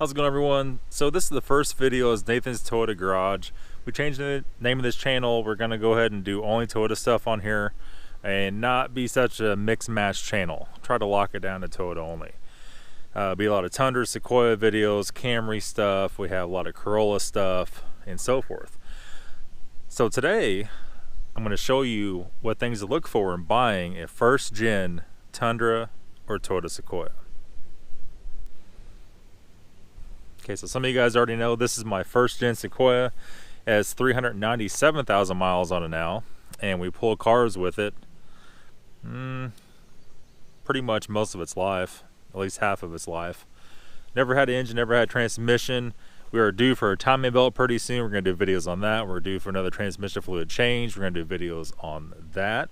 How's it going, everyone? So this is the first video as Nathan's Toyota Garage. We changed the name of this channel. We're gonna go ahead and do only Toyota stuff on here and not be such a mix match channel. Try to lock it down to Toyota only. Be a lot of Tundra, Sequoia videos, Camry stuff. We have a lot of Corolla stuff and so forth. So today I'm going to show you what things to look for in buying a first gen Tundra or Toyota Sequoia. Okay, so some of you guys already know this is my first gen Sequoia. It has 397,000 miles on it now, and we pull cars with it pretty much most of its life, at least half of its life. Never had an engine, never had transmission. We are due for a timing belt pretty soon. We're going to do videos on that. We're due for another transmission fluid change. We're going to do videos on that.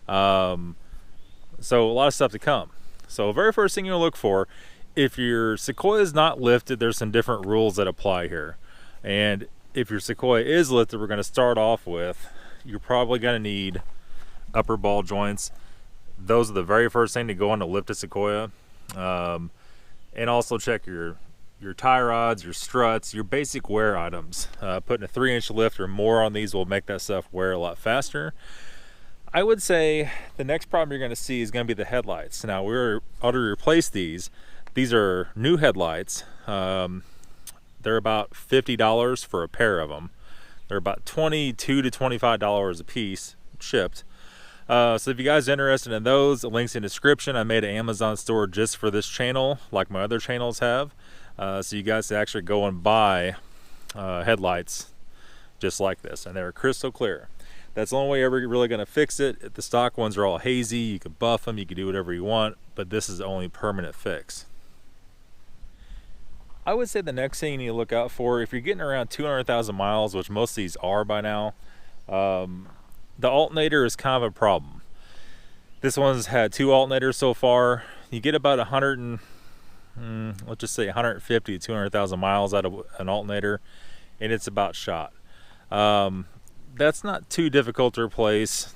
So a lot of stuff to come. So very first thing you'll look for, if your Sequoia is not lifted, there's some different rules that apply here. And if your Sequoia is lifted, we're going to start off with, you're probably going to need upper ball joints. Those are the very first thing to go on to lift a Sequoia. And also check your tie rods, your struts, your basic wear items. Putting a 3-inch lift or more on these will make that stuff wear a lot faster. I would say the next problem you're going to see is going to be the headlights. Now we're ought to replace these. These are new headlights. They're about $50 for a pair of them. They're about $22 to $25 a piece shipped. So if you guys are interested in those, the link's in the description. I made an Amazon store just for this channel, like my other channels have. So you guys can actually go and buy headlights just like this, and they're crystal clear. That's the only way you're ever really going to fix it. The stock ones are all hazy. You can buff them, you can do whatever you want, but this is the only permanent fix. I would say the next thing you need to look out for, if you're getting around 200,000 miles, which most of these are by now, the alternator is kind of a problem. This one's had 2 alternators so far. You get about let's just say 150 to 200,000 miles out of an alternator, and it's about shot. That's not too difficult to replace.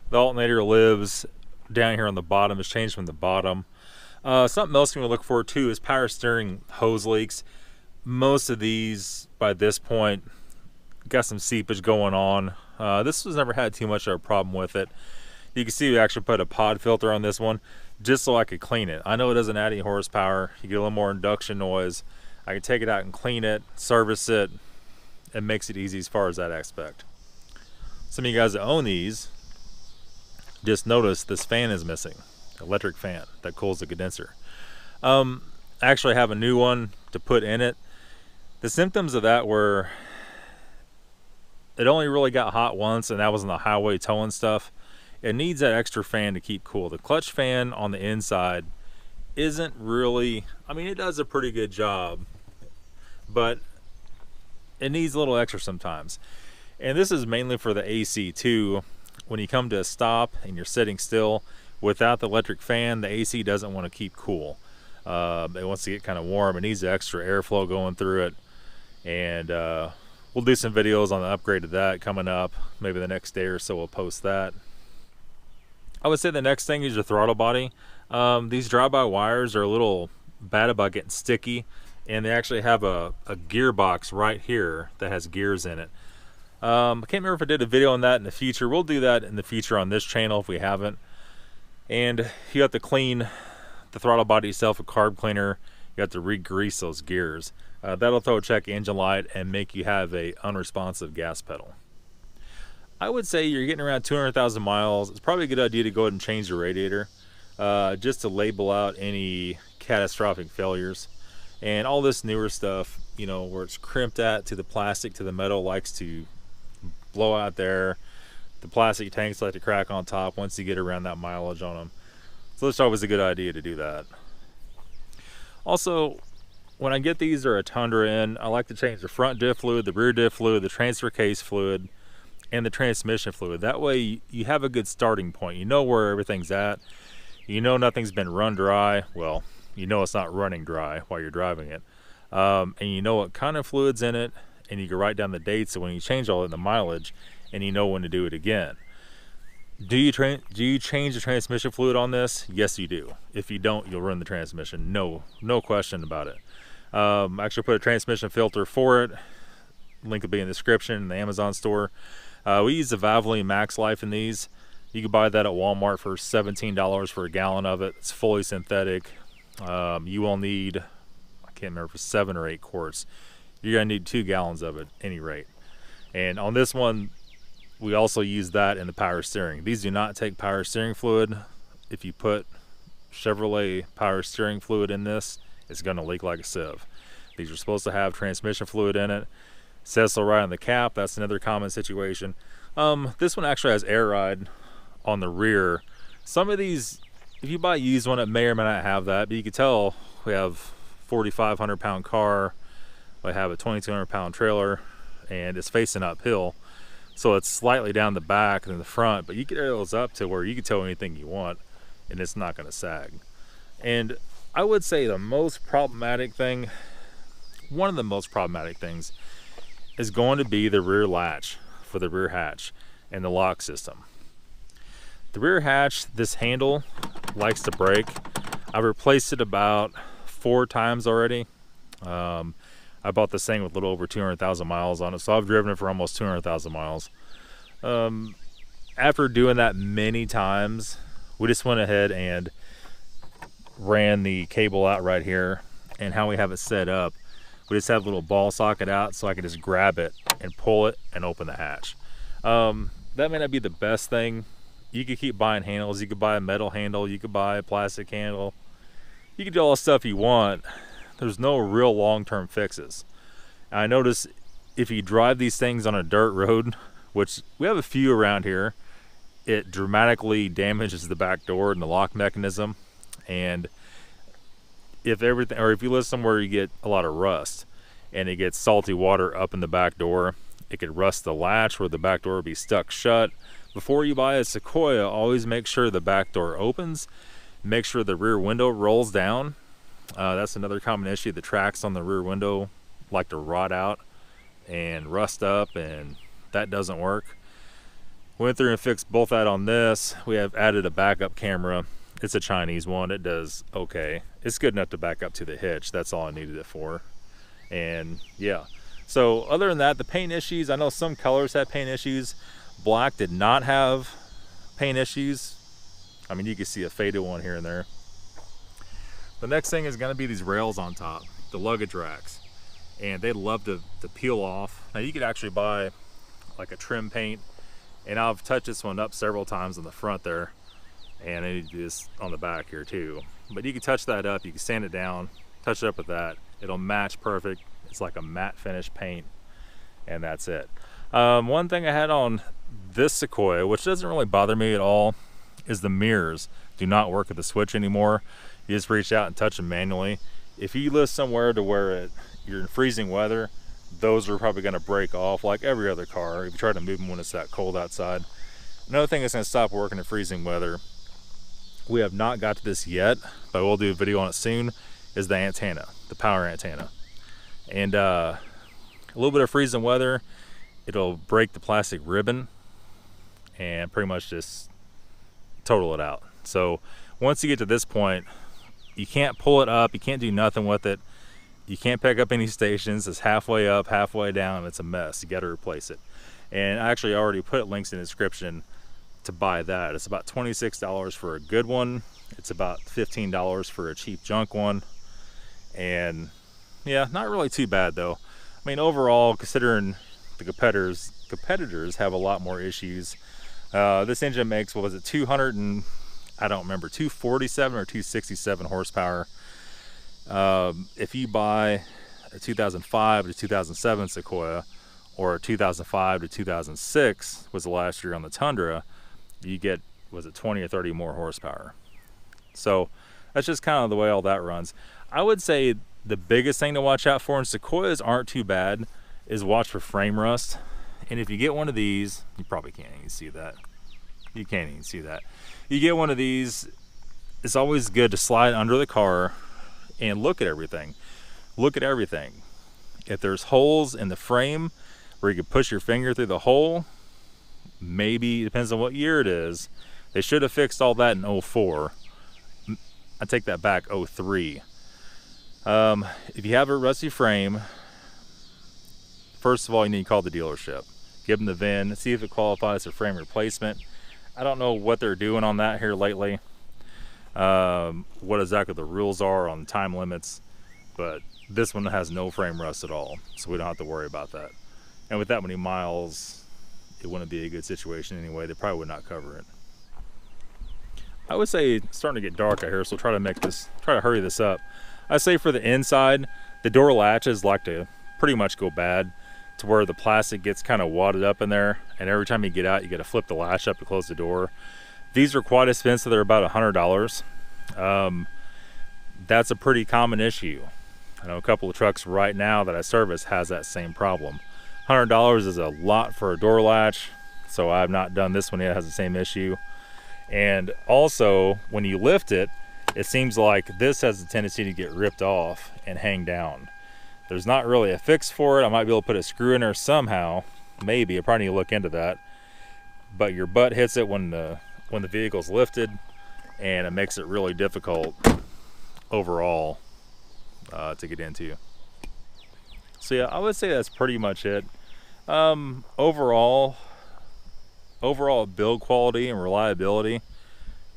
The alternator lives down here on the bottom. It's changed from the bottom. Something else you want to look for too is power steering hose leaks. Most of these by this point got some seepage going on. This was never had too much of a problem with it. You can see we actually put a pod filter on this one just so I could clean it. I know it doesn't add any horsepower. You get a little more induction noise. I can take it out and clean it, service it. It makes it easy as far as that aspect. Some of you guys that own these just noticed this fan is missing. Electric fan that cools the condenser. I actually have a new one to put in it. The symptoms of that were it only really got hot once, and that was on the highway towing stuff. It needs that extra fan to keep cool. The clutch fan on the inside isn't really, I mean, it does a pretty good job, but it needs a little extra sometimes. And this is mainly for the AC too. When you come to a stop and you're sitting still, without the electric fan, the AC doesn't want to keep cool. It wants to get kind of warm. It needs the extra airflow going through it. And we'll do some videos on the upgrade of that coming up. Maybe the next day or so we'll post that. I would say the next thing is your throttle body. These drive-by wires are a little bad about getting sticky, and they actually have a gearbox right here that has gears in it. I can't remember if I did a video on that in the future. We'll do that in the future on this channel if we haven't. And you have to clean the throttle body yourself with carb cleaner. You have to re-grease those gears. That'll throw a check engine light and make you have a unresponsive gas pedal. I would say you're getting around 200,000 miles. It's probably a good idea to go ahead and change the radiator just to label out any catastrophic failures. And all this newer stuff, you know, where it's crimped at to the plastic to the metal, likes to blow out there. The plastic tanks like to crack on top once you get around that mileage on them. So it's always a good idea to do that. Also, when I get these or a Tundra in, I like to change the front diff fluid, the rear diff fluid, the transfer case fluid, and the transmission fluid. That way you have a good starting point. You know where everything's at. You know nothing's been run dry. Well, you know it's not running dry while you're driving it. And you know what kind of fluid's in it, and you can write down the dates so when you change all of the mileage, and you know when to do it again. Do you change the transmission fluid on this? Yes, you do. If you don't, you'll ruin the transmission. No question about it. Actually put a transmission filter for it. Link will be in the description in the Amazon store. We use the Valvoline Max Life in these. You can buy that at Walmart for $17 for a gallon of it. It's fully synthetic. You will need, I can't remember if it's 7 or 8 quarts. You're gonna need 2 gallons of it at any rate. And on this one, we also use that in the power steering. These do not take power steering fluid. If you put Chevrolet power steering fluid in this, it's gonna leak like a sieve. These are supposed to have transmission fluid in it. It says so right on the cap. That's another common situation. This one actually has air ride on the rear. Some of these, if you buy a used one, it may or may not have that, but you can tell we have 4,500 pound car, we have a 2,200 pound trailer, and it's facing uphill, so it's slightly down the back and in the front, but you can air those up to where you can tow anything you want and it's not going to sag. And I would say the most problematic thing, one of the most problematic things, is going to be the rear latch for the rear hatch and the lock system. The rear hatch, this handle likes to break. I've replaced it about 4 times already. I bought this thing with a little over 200,000 miles on it, so I've driven it for almost 200,000 miles. After doing that many times, we just went ahead and ran the cable out right here, and how we have it set up, we just have a little ball socket out so I can just grab it and pull it and open the hatch. That may not be the best thing. You could keep buying handles. You could buy a metal handle. You could buy a plastic handle. You can do all the stuff you want. There's no real long-term fixes. I notice if you drive these things on a dirt road, which we have a few around here, it dramatically damages the back door and the lock mechanism. And if everything, or if you live somewhere you get a lot of rust and it gets salty water up in the back door, it could rust the latch where the back door will be stuck shut. Before you buy a Sequoia, always make sure the back door opens. Make sure the rear window rolls down. That's another common issue. The tracks on the rear window like to rot out and rust up, and that doesn't work. Went through and fixed both that on this. We have added a backup camera. It's a Chinese one. It does okay. It's good enough to back up to the hitch. That's all I needed it for. And yeah. So other than that, the paint issues, I know some colors have paint issues. Black did not have paint issues. I mean, you can see a faded one here and there. The next thing is going to be these rails on top, the luggage racks, and they love to peel off. Now you could actually buy like a trim paint, and I've touched this one up several times on the front there, and I need to do this on the back here too. But you can touch that up, you can sand it down, touch it up with that. It'll match perfect. It's like a matte finish paint, and that's it. One thing I had on this Sequoia, which doesn't really bother me at all, is the mirrors do not work with the switch anymore. You just reach out and touch them manually. If you live somewhere to where you're in freezing weather, those are probably going to break off like every other car if you try to move them when it's that cold outside. Another thing that's going to stop working in freezing weather, we have not got to this yet, but we'll do a video on it soon, is the antenna, the power antenna. And a little bit of freezing weather, it'll break the plastic ribbon and pretty much just total it out. So once you get to this point, you can't pull it up, you can't do nothing with it, you can't pick up any stations. It's halfway up, halfway down, it's a mess. You got to replace it. And I actually already put links in the description to buy that. It's about $26 for a good one. It's about $15 for a cheap junk one. And yeah, not really too bad though. I mean, overall, considering the competitors have a lot more issues. This engine makes, what was it, 247 or 267 horsepower. If you buy a 2005 to 2007 Sequoia, or a 2005 to 2006 was the last year on the Tundra, you get, was it 20 or 30 more horsepower. So that's just kind of the way all that runs. I would say the biggest thing to watch out for, and Sequoias aren't too bad, is watch for frame rust. And if you get one of these, you probably can't even see that. You can't even see that. You get one of these, it's always good to slide under the car and look at everything. Look at everything. If there's holes in the frame where you can push your finger through the hole, maybe, depends on what year it is. They should have fixed all that in 04. I take that back, 03. If you have a rusty frame, first of all, you need to call the dealership. Give them the VIN, see if it qualifies for frame replacement. I don't know what they're doing on that here lately, what exactly the rules are on time limits, but this one has no frame rust at all, so we don't have to worry about that. And with that many miles, it wouldn't be a good situation anyway. They probably would not cover it. I would say it's starting to get dark out here, so try to hurry this up. I say for the inside, the door latches like to pretty much go bad, to where the plastic gets kind of wadded up in there, and every time you get out, you got to flip the latch up to close the door. These are quite expensive. They're about $100. That's a pretty common issue. I know a couple of trucks right now that I service has that same problem. $100 is a lot for a door latch, so I've not done this one yet. It has the same issue. And also, when you lift it, it seems like this has a tendency to get ripped off and hang down. There's not really a fix for it. I might be able to put a screw in there somehow. Maybe. I probably need to look into that. But your butt hits it when the vehicle's lifted, and it makes it really difficult overall to get into. So yeah, I would say that's pretty much it. Overall build quality and reliability,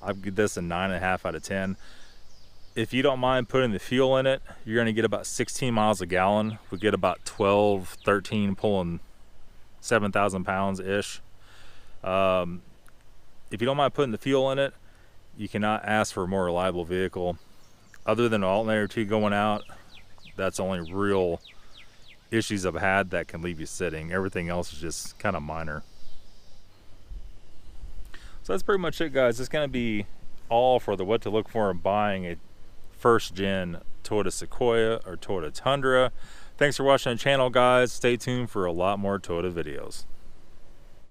I'd give this a 9.5 out of 10. If you don't mind putting the fuel in it, you're going to get about 16 miles a gallon. We get about 12, 13, pulling 7,000 pounds ish. If you don't mind putting the fuel in it, you cannot ask for a more reliable vehicle. Other than an alternator or two going out, that's the only real issues I've had that can leave you sitting. Everything else is just kind of minor. So that's pretty much it, guys. It's going to be all for the what to look for in buying a first gen Toyota Sequoia or Toyota Tundra. Thanks for watching the channel, guys. Stay tuned for a lot more Toyota videos.